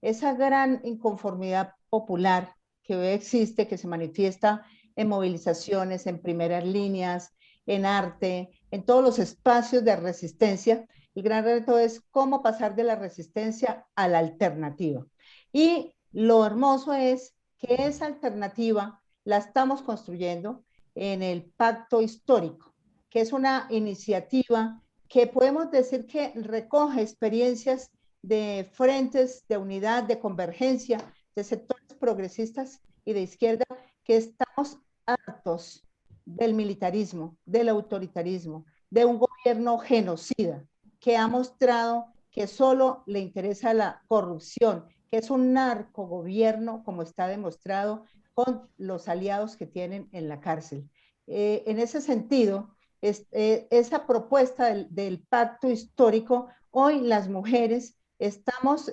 esa gran inconformidad popular que hoy existe, que se manifiesta en movilizaciones, en primeras líneas, en arte, en todos los espacios de resistencia. El gran reto es cómo pasar de la resistencia a la alternativa. Y lo hermoso es que esa alternativa la estamos construyendo en el Pacto Histórico, que es una iniciativa que podemos decir que recoge experiencias de frentes de unidad, de convergencia, de sectores progresistas y de izquierda, que estamos hartos del militarismo, del autoritarismo, de un gobierno genocida que ha mostrado que solo le interesa la corrupción, que es un narcogobierno, como está demostrado con los aliados que tienen en la cárcel. En ese sentido, esa propuesta del pacto histórico, hoy las mujeres estamos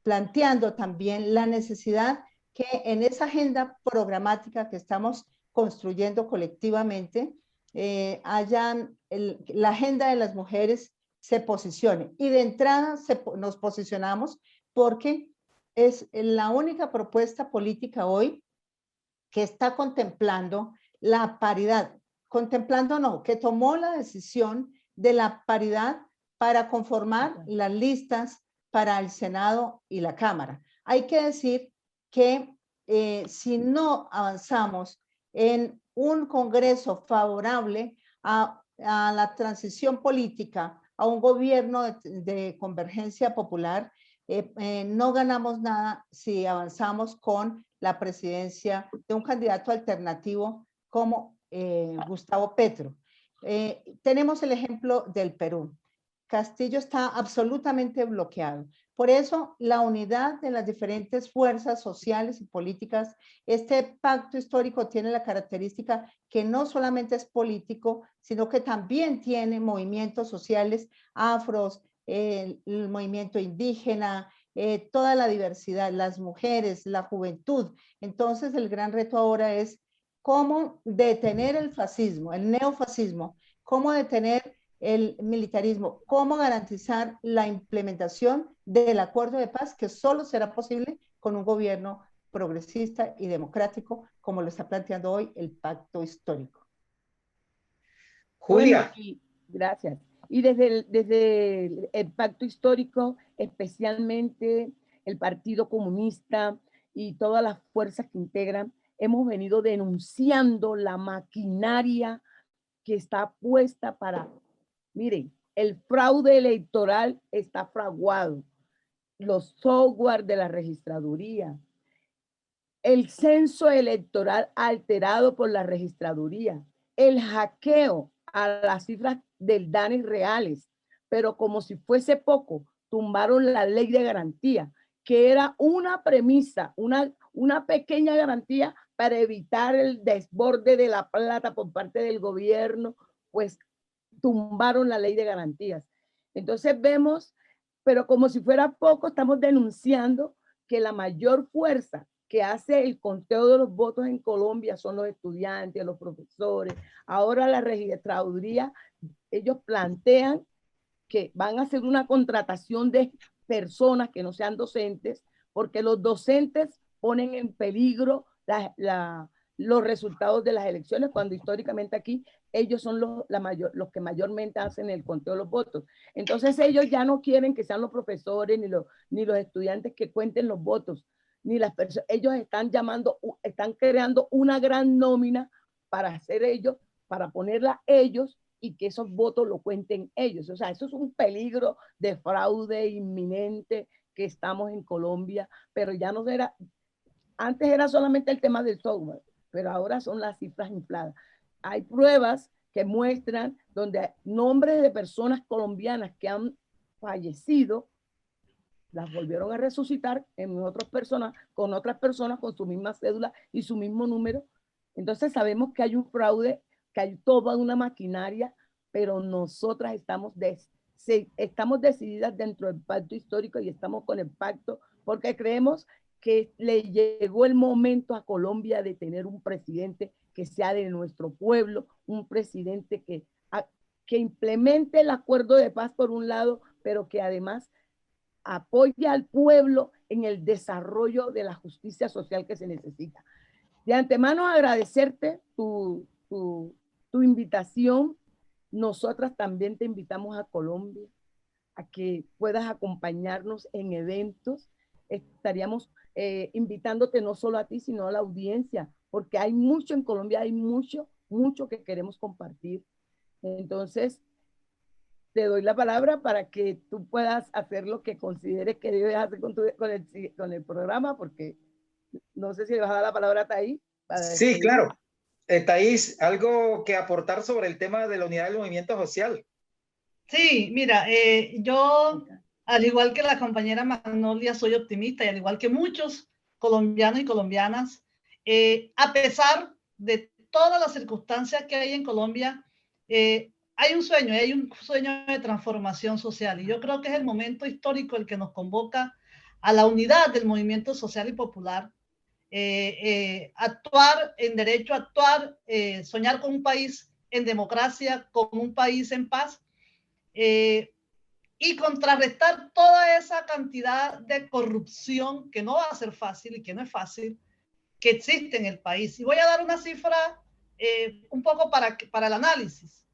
planteando también la necesidad que en esa agenda programática que estamos construyendo colectivamente, la agenda de las mujeres se posicione. Y de entrada nos posicionamos porque es la única propuesta política hoy que está contemplando la paridad. Contemplando no, que tomó la decisión de la paridad para conformar las listas para el Senado y la Cámara. Hay que decir que si no avanzamos en un Congreso favorable a la transición política, a un gobierno de convergencia popular, no ganamos nada si avanzamos con la presidencia de un candidato alternativo como Gustavo Petro. Tenemos el ejemplo del Perú. Castillo está absolutamente bloqueado. Por eso, la unidad de las diferentes fuerzas sociales y políticas, este pacto histórico tiene la característica que no solamente es político, sino que también tiene movimientos sociales afros, el movimiento indígena, toda la diversidad, las mujeres, la juventud. Entonces, el gran reto ahora es cómo detener el fascismo, el neofascismo, cómo detener el militarismo, cómo garantizar la implementación del acuerdo de paz, que solo será posible con un gobierno progresista y democrático, como lo está planteando hoy el pacto histórico. Julia. Bueno, gracias. Y desde el pacto histórico, especialmente el Partido Comunista y todas las fuerzas que integran, hemos venido denunciando la maquinaria que está puesta para, miren, el fraude electoral está fraguado, los software de la registraduría, el censo electoral alterado por la registraduría, el hackeo a las cifras del DANE reales, pero como si fuese poco, tumbaron la ley de garantía, que era una premisa, una pequeña garantía para evitar el desborde de la plata por parte del gobierno, pues tumbaron la ley de garantías. Entonces vemos, pero como si fuera poco, estamos denunciando que la mayor fuerza que hace el conteo de los votos en Colombia son los estudiantes, los profesores. Ahora la registraduría, ellos plantean que van a hacer una contratación de personas que no sean docentes, porque los docentes ponen en peligro los resultados de las elecciones, cuando históricamente aquí ellos son los que mayormente hacen el conteo de los votos. Entonces ellos ya no quieren que sean los profesores ni los estudiantes que cuenten los votos, ni las personas. Ellos están creando una gran nómina para hacer ellos, para ponerla ellos y que esos votos lo cuenten ellos. O sea, eso es un peligro de fraude inminente que estamos en Colombia, pero ya no era, antes era solamente el tema del software, pero ahora son las cifras infladas. Hay pruebas que muestran donde nombres de personas colombianas que han fallecido las volvieron a resucitar en otras personas con su misma cédula y su mismo número. Entonces sabemos que hay un fraude, que hay toda una maquinaria, pero nosotras estamos decididas dentro del pacto histórico y estamos con el pacto porque creemos que le llegó el momento a Colombia de tener un presidente que sea de nuestro pueblo, un presidente que implemente el acuerdo de paz por un lado, pero que además apoya al pueblo en el desarrollo de la justicia social que se necesita. De antemano agradecerte tu invitación. Nosotras también te invitamos a Colombia, a que puedas acompañarnos en eventos. Estaríamos invitándote no solo a ti, sino a la audiencia, porque hay mucho en Colombia, hay mucho que queremos compartir. Entonces, te doy la palabra para que tú puedas hacer lo que consideres que debes hacer con el programa, porque no sé si le vas a dar la palabra a Thais. Sí, claro. Thais, algo que aportar sobre el tema de la unidad del movimiento social. Sí, mira, yo, al igual que la compañera Magnolia, soy optimista y al igual que muchos colombianos y colombianas, a pesar de todas las circunstancias que hay en Colombia, hay un sueño de transformación social y yo creo que es el momento histórico el que nos convoca a la unidad del movimiento social y popular, actuar en derecho, soñar con un país en democracia, con un país en paz, y contrarrestar toda esa cantidad de corrupción que no va a ser fácil y que no es fácil, que existe en el país. Y voy a dar una cifra un poco para el análisis.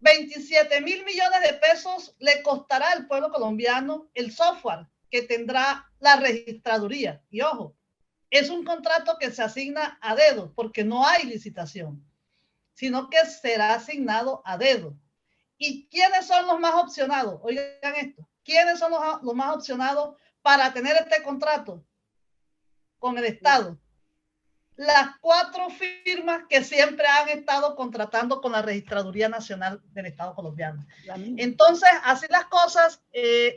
27.000 millones de pesos le costará al pueblo colombiano el software que tendrá la registraduría. Y ojo, es un contrato que se asigna a dedo porque no hay licitación, sino que será asignado a dedo. ¿Y quiénes son los más opcionados? Oigan esto. ¿Quiénes son los más opcionados para tener este contrato con el Estado? Las 4 firmas que siempre han estado contratando con la Registraduría Nacional del Estado colombiano. Entonces, así las cosas,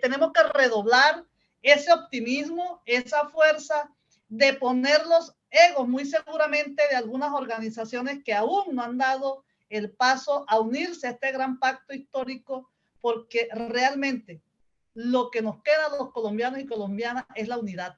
tenemos que redoblar ese optimismo, esa fuerza de poner los egos muy seguramente de algunas organizaciones que aún no han dado el paso a unirse a este gran pacto histórico, porque realmente lo que nos queda a los colombianos y colombianas es la unidad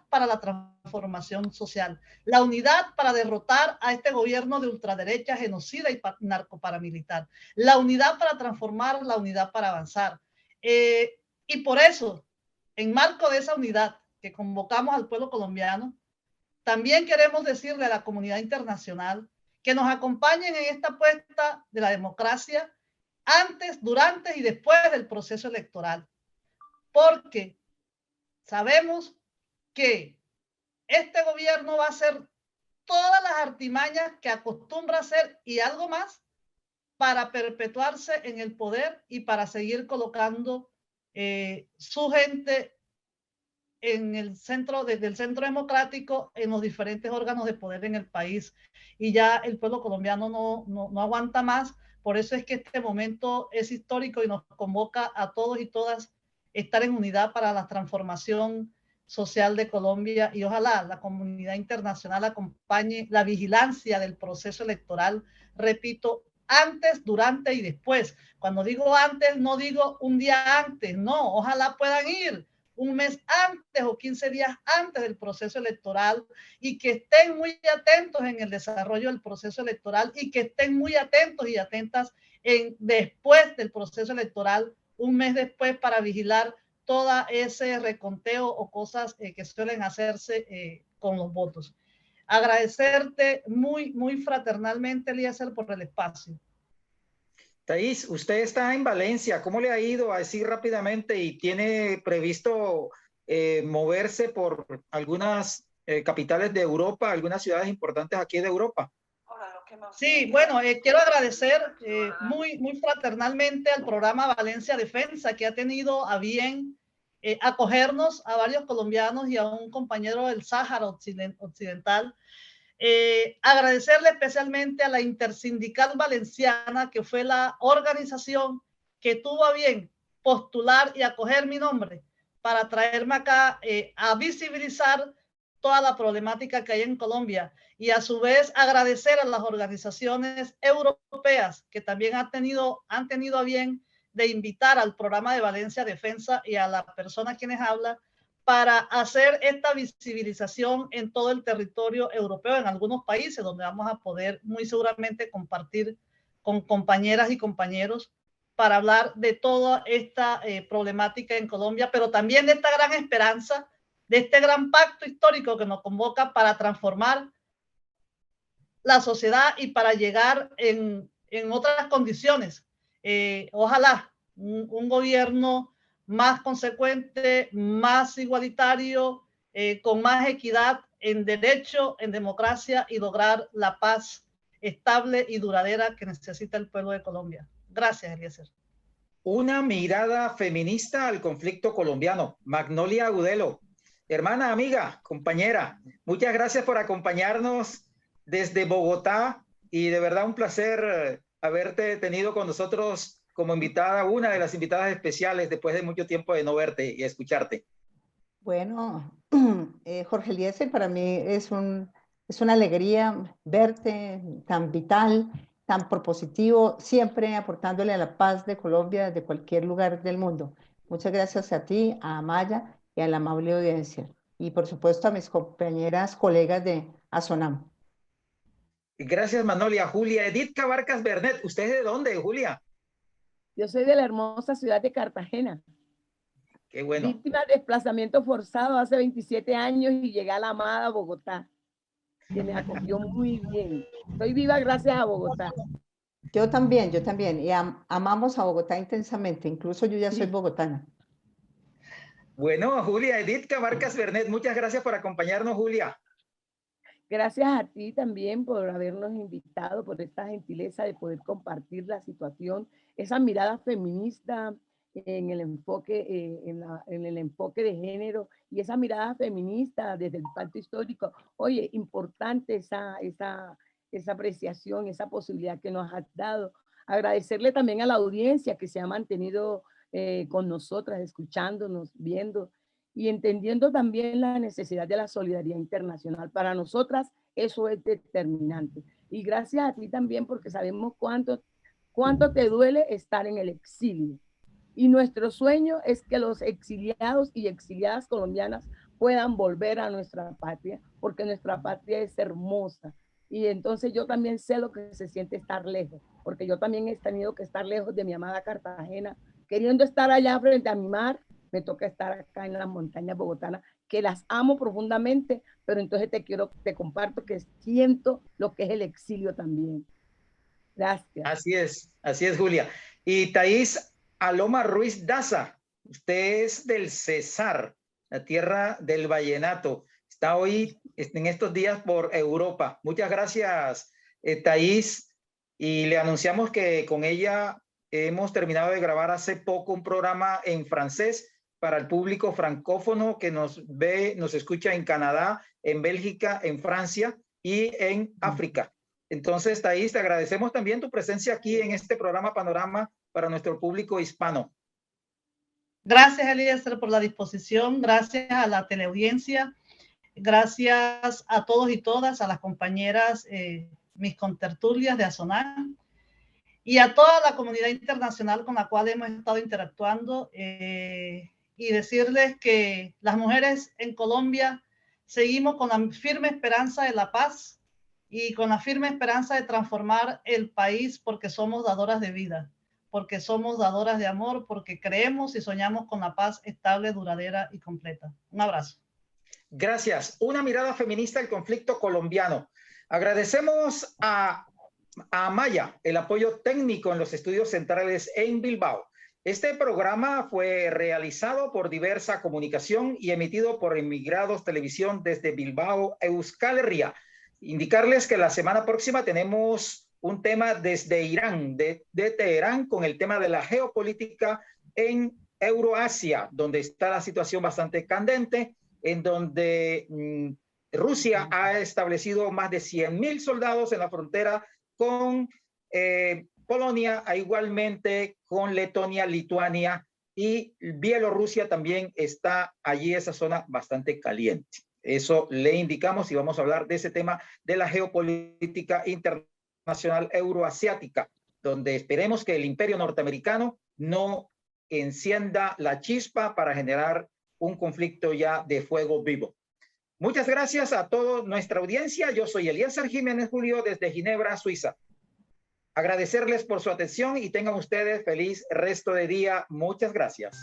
para la transformación social, la unidad para derrotar a este gobierno de ultraderecha, genocida y narcoparamilitar, la unidad para transformar, la unidad para avanzar. Y por eso, en marco de esa unidad que convocamos al pueblo colombiano, también queremos decirle a la comunidad internacional que nos acompañen en esta apuesta de la democracia antes, durante y después del proceso electoral, porque sabemos que este gobierno va a hacer todas las artimañas que acostumbra hacer y algo más para perpetuarse en el poder y para seguir colocando su gente en el centro, desde el centro democrático, en los diferentes órganos de poder en el país. Y ya el pueblo colombiano no aguanta más. Por eso es que este momento es histórico y nos convoca a todos y todas estar en unidad para la transformación social de Colombia, y ojalá la comunidad internacional acompañe la vigilancia del proceso electoral, repito, antes, durante y después. Cuando digo antes, no digo un día antes, no, ojalá puedan ir un mes antes o 15 días antes del proceso electoral y que estén muy atentos en el desarrollo del proceso electoral y que estén muy atentos y atentas después del proceso electoral, un mes después, para vigilar todo ese reconteo o cosas que suelen hacerse con los votos. Agradecerte muy, muy fraternalmente, Eliezer, por el espacio. Thais, usted está en Valencia. ¿Cómo le ha ido así rápidamente y tiene previsto moverse por algunas capitales de Europa, algunas ciudades importantes aquí de Europa? Sí, bueno, quiero agradecer muy, muy fraternalmente al programa Valencia Defensa, que ha tenido a bien acogernos a varios colombianos y a un compañero del Sáhara Occidental. Agradecerle especialmente a la Intersindical Valenciana, que fue la organización que tuvo a bien postular y acoger mi nombre para traerme acá a visibilizar toda la problemática que hay en Colombia, y a su vez agradecer a las organizaciones europeas que también han tenido a bien de invitar al programa de Valencia Defensa y a la persona quienes habla para hacer esta visibilización en todo el territorio europeo, en algunos países donde vamos a poder muy seguramente compartir con compañeras y compañeros para hablar de toda esta problemática en Colombia, pero también de esta gran esperanza, de este gran pacto histórico que nos convoca para transformar la sociedad y para llegar en otras condiciones. Ojalá un gobierno más consecuente, más igualitario, con más equidad en derecho, en democracia y lograr la paz estable y duradera que necesita el pueblo de Colombia. Gracias, Eliezer. Una mirada feminista al conflicto colombiano. Magnolia Agudelo, hermana, amiga, compañera, muchas gracias por acompañarnos desde Bogotá y de verdad un placer haberte tenido con nosotros como invitada, una de las invitadas especiales después de mucho tiempo de no verte y escucharte. Bueno, Jorge Eliezer, para mí es una alegría verte tan vital, tan propositivo, siempre aportándole a la paz de Colombia desde cualquier lugar del mundo. Muchas gracias a ti, a Amaya y a la amable audiencia. Y por supuesto a mis compañeras, colegas de ASONAM. Gracias, Magnolia. Julia Edith Cabarcas Bernet, ¿usted es de dónde, Julia? Yo soy de la hermosa ciudad de Cartagena. Qué bueno. Víctima de desplazamiento forzado hace 27 años y llegué a la amada Bogotá, que me acogió muy bien. Estoy viva gracias a Bogotá. Yo también. Y amamos a Bogotá intensamente. Incluso yo ya soy bogotana. Bueno, Julia Edith Cabarcas Bernet, muchas gracias por acompañarnos, Julia. Gracias a ti también por habernos invitado, por esta gentileza de poder compartir la situación, esa mirada feminista en el enfoque, en el enfoque de género y esa mirada feminista desde el pacto histórico. Oye, importante esa apreciación, esa posibilidad que nos has dado. Agradecerle también a la audiencia que se ha mantenido con nosotras, escuchándonos, viendo y entendiendo también la necesidad de la solidaridad internacional. Para nosotras eso es determinante. Y gracias a ti también porque sabemos cuánto te duele estar en el exilio. Y nuestro sueño es que los exiliados y exiliadas colombianas puedan volver a nuestra patria, porque nuestra patria es hermosa. Y entonces yo también sé lo que se siente estar lejos, porque yo también he tenido que estar lejos de mi amada Cartagena, queriendo estar allá frente a mi mar. Me toca estar acá en las montañas bogotanas, que las amo profundamente, pero entonces te comparto que siento lo que es el exilio también. Gracias. Así es, Julia. Y Thais Aloma Ruiz Daza, usted es del Cesar, la tierra del vallenato. Está hoy, en estos días, por Europa. Muchas gracias, Thais. Y le anunciamos que con ella hemos terminado de grabar hace poco un programa en francés para el público francófono que nos ve, nos escucha en Canadá, en Bélgica, en Francia y en África. Entonces, Thais, te agradecemos también tu presencia aquí en este programa Panorama para nuestro público hispano. Gracias, Eliezer, por la disposición. Gracias a la teleaudiencia. Gracias a todos y todas, a las compañeras, mis contertulias de ASONAM y a toda la comunidad internacional con la cual hemos estado interactuando. Y decirles que las mujeres en Colombia seguimos con la firme esperanza de la paz y con la firme esperanza de transformar el país porque somos dadoras de vida, porque somos dadoras de amor, porque creemos y soñamos con la paz estable, duradera y completa. Un abrazo. Gracias. Una mirada feminista al conflicto colombiano. Agradecemos a Amaya el apoyo técnico en los estudios centrales en Bilbao. Este programa fue realizado por Diversa Comunicación y emitido por Emigrados Televisión desde Bilbao, Euskal Herria. Indicarles que la semana próxima tenemos un tema desde Irán, de Teherán, con el tema de la geopolítica en Euroasia, donde está la situación bastante candente, en donde Rusia ha establecido más de 100,000 soldados en la frontera con Polonia, igualmente con Letonia, Lituania y Bielorrusia también está allí, esa zona bastante caliente. Eso le indicamos y vamos a hablar de ese tema de la geopolítica internacional euroasiática, donde esperemos que el imperio norteamericano no encienda la chispa para generar un conflicto ya de fuego vivo. Muchas gracias a toda nuestra audiencia. Yo soy Eliezer Jiménez Julio desde Ginebra, Suiza. Agradecerles por su atención y tengan ustedes feliz resto de día. Muchas gracias.